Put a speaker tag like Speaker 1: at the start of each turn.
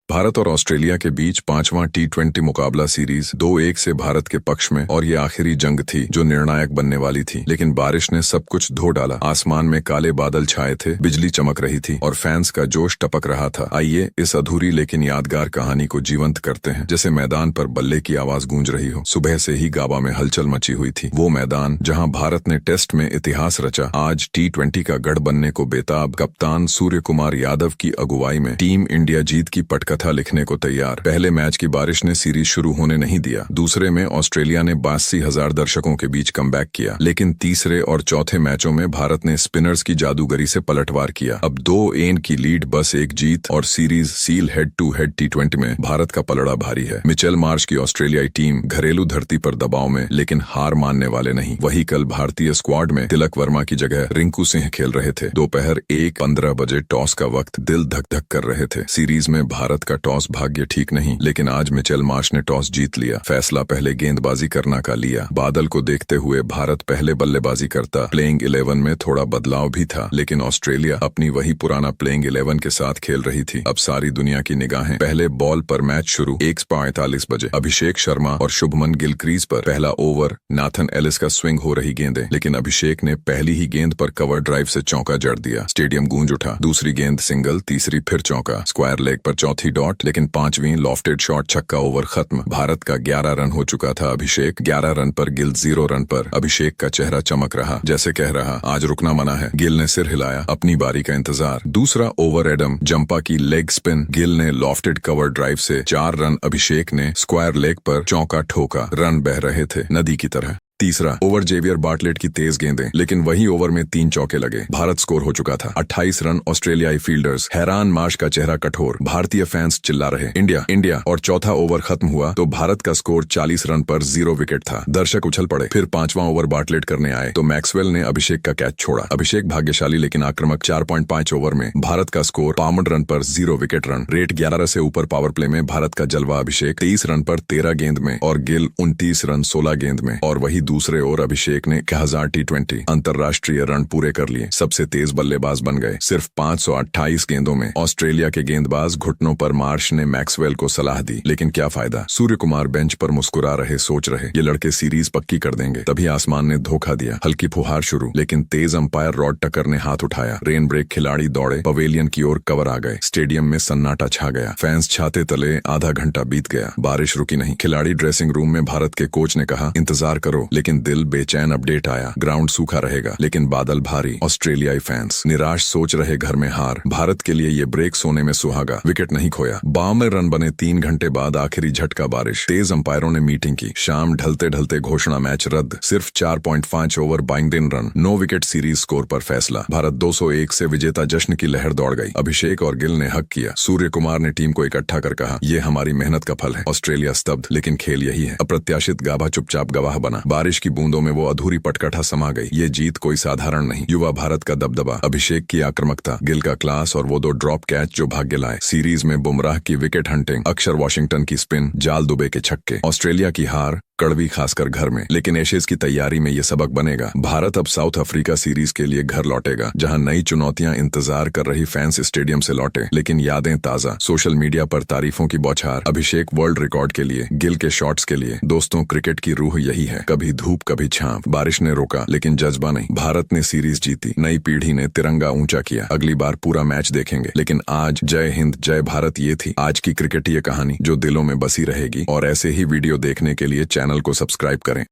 Speaker 1: भारत और ऑस्ट्रेलिया के बीच पांचवां टी20 मुकाबला सीरीज 2-1 से भारत के पक्ष में और ये आखिरी जंग थी जो निर्णायक बनने वाली थी। लेकिन बारिश ने सब कुछ धो डाला। आसमान में काले बादल छाए थे, बिजली चमक रही थी और फैंस का जोश टपक रहा था। आइए इस अधूरी लेकिन यादगार कहानी को जीवंत करते हैं, जैसे मैदान पर बल्ले की आवाज गूंज रही हो। सुबह से ही गाबा में हलचल मची हुई थी। वो मैदान जहां भारत ने टेस्ट में इतिहास रचा, आज टी20 का गढ़ बनने को बेताब। कप्तान सूर्य कुमार यादव की अगुवाई में टीम इंडिया जीत की पटकथा लिखने को तैयार। पहले मैच की बारिश ने सीरीज शुरू होने नहीं दिया। दूसरे में ऑस्ट्रेलिया ने 82,000 दर्शकों के बीच कमबैक किया। लेकिन तीसरे और चौथे मैचों में भारत ने स्पिनर्स की जादूगरी से पलटवार किया। अब 2-1 की लीड, बस एक जीत और series seal. Head to head टी20 में भारत का पलड़ा भारी है। मिचेल मार्श की ऑस्ट्रेलियाई टीम घरेलू धरती पर दबाव में, लेकिन हार मानने वाले नहीं। वही कल भारतीय स्क्वाड में तिलक वर्मा की जगह रिंकू सिंह खेल रहे थे। दोपहर 1:15 बजे टॉस का वक्त, दिल धक धक कर रहे थे। सीरीज में भारत का टॉस भाग्य ठीक नहीं, लेकिन आज मिचेल मार्श ने टॉस जीत लिया। फैसला पहले गेंदबाजी करना का लिया। बादल को देखते हुए भारत पहले बल्लेबाजी करता। प्लेइंग 11 में थोड़ा बदलाव भी था, लेकिन ऑस्ट्रेलिया अपनी वही पुराना प्लेइंग 11 के साथ खेल रही थी। अब सारी दुनिया की निगाहें पहले बॉल पर। मैच शुरू 1:45 बजे। अभिषेक शर्मा और शुभमन गिल क्रीज पर। पहला ओवर, नाथन एलिस का स्विंग हो रही गेंदें, लेकिन अभिषेक ने पहली ही गेंद पर कवर ड्राइव से चौका जड़ दिया। स्टेडियम गूंज उठा। दूसरी गेंद सिंगल, तीसरी फिर चौका। स्क्वायर लेग पर चौथी डॉट, लेकिन पांचवीं लॉफ्टेड शॉट, छक्का। ओवर खत्म। भारत का 11 रन हो चुका था। अभिषेक 11 रन पर, गिल 0 रन पर। अभिषेक का चेहरा चमक रहा, जैसे कह रहा आज रुकना मना है। गिल ने सिर हिलाया, अपनी बारी का इंतजार। दूसरा ओवर, एडम जंपा की लेग स्पिन, गिल ने लॉफ्टेड कवर ड्राइव से 4 रन। अभिषेक ने स्क्वायर लेग पर चौका ठोका। रन बह रहे थे नदी की तरह। तीसरा ओवर, जेवियर बार्टलेट की तेज गेंदें, लेकिन वही ओवर में 3 चौके लगे। भारत स्कोर हो चुका था 28 रन। ऑस्ट्रेलियाई फील्डर्स हैरान, मार्श का चेहरा कठोर। भारतीय फैंस चिल्ला रहे इंडिया इंडिया। और चौथा ओवर खत्म हुआ तो भारत का स्कोर 40 रन पर 0 विकेट था। दर्शक उछल पड़े। फिर 5वां ओवर बार्टलेट करने आए तो मैक्सवेल ने अभिषेक का कैच छोड़ा। अभिषेक भाग्यशाली लेकिन आक्रामक। 4.5 ओवर में भारत का स्कोर 52 रन पर 0 विकेट। रन रेट 11 से ऊपर। पावर प्ले में भारत का जलवा। अभिषेक 23 रन पर 13 गेंद में और गिल 29 रन 16 गेंद में। और वही दूसरे ओर अभिषेक ने 1000 टी20 अंतरराष्ट्रीय रन पूरे कर लिए। सबसे तेज बल्लेबाज बन गए। सिर्फ 528 गेंदों में ऑस्ट्रेलिया के गेंदबाज घुटनों पर। मार्श ने मैक्सवेल को सलाह दी, लेकिन क्या फायदा। सूर्य कुमार बेंच पर मुस्कुरा रहे, सोच रहे ये लड़के सीरीज पक्की कर देंगे। तभी आसमान ने धोखा दिया। हल्की फुहार शुरू, लेकिन तेज अंपायर रॉड टकर ने हाथ उठाया। Rain break. खिलाड़ी दौड़े पवेलियन की ओर, कवर आ गए। स्टेडियम में सन्नाटा छा गया। फैंस छाते तले। आधा घंटा बीत गया, बारिश रुकी नहीं। खिलाड़ी ड्रेसिंग रूम में। भारत के कोच ने कहा इंतजार करो, लेकिन दिल बेचैन। अपडेट आया, ग्राउंड सूखा रहेगा, लेकिन बादल भारी। ऑस्ट्रेलियाई फैंस निराश, सोच रहे घर में हार। भारत के लिए ये ब्रेक सोने में सुहागा। विकेट नहीं खोया। 52 रन बने। 3 घंटे बाद आखिरी झटका बारिश। तेज अंपायरों ने मीटिंग की। शाम ढलते ढलते घोषणा, मैच रद्द। सिर्फ 4.5 over, 52 run, 9 wicket. Series score पर फैसला। भारत 201 से विजेता। जश्न की लहर दौड़ गई। अभिषेक और गिल ने हक किया। सूर्य कुमार ने टीम को इकट्ठा कर कहा ये हमारी मेहनत का फल है। ऑस्ट्रेलिया स्तब्ध, लेकिन खेल यही है। अप्रत्याशित गाभा चुपचाप गवाह बना। बारिश की बूंदों में वो अधूरी पटकथा समा गई। ये जीत कोई साधारण नहीं। युवा भारत का दबदबा, अभिषेक की आक्रामकता, गिल का क्लास और वो 2 ड्रॉप कैच जो भाग्य लाए। सीरीज में बुमराह की विकेट हंटिंग, अक्षर वॉशिंगटन की स्पिन, जाल दुबे के छक्के। ऑस्ट्रेलिया की हार कड़वी, खासकर घर में, लेकिन एशेज की तैयारी में ये सबक बनेगा। भारत अब साउथ अफ्रीका सीरीज के लिए घर लौटेगा, जहां नई चुनौतियां इंतजार कर रही। फैंस स्टेडियम से लौटे, लेकिन यादें ताजा। सोशल मीडिया पर तारीफों की बौछार। अभिषेक वर्ल्ड रिकॉर्ड के लिए, गिल के शॉट्स के लिए। दोस्तों, क्रिकेट की रूह यही है, कभी धूप कभी छांव। बारिश ने रोका, लेकिन जज्बा नहीं। भारत ने सीरीज जीती। नई पीढ़ी ने तिरंगा ऊंचा किया। अगली बार पूरा मैच देखेंगे, लेकिन आज जय हिंद जय भारत। ये थी आज की क्रिकेटीय कहानी जो दिलों में बसी रहेगी। और ऐसे ही वीडियो देखने के लिए चैनल को सब्सक्राइब करें।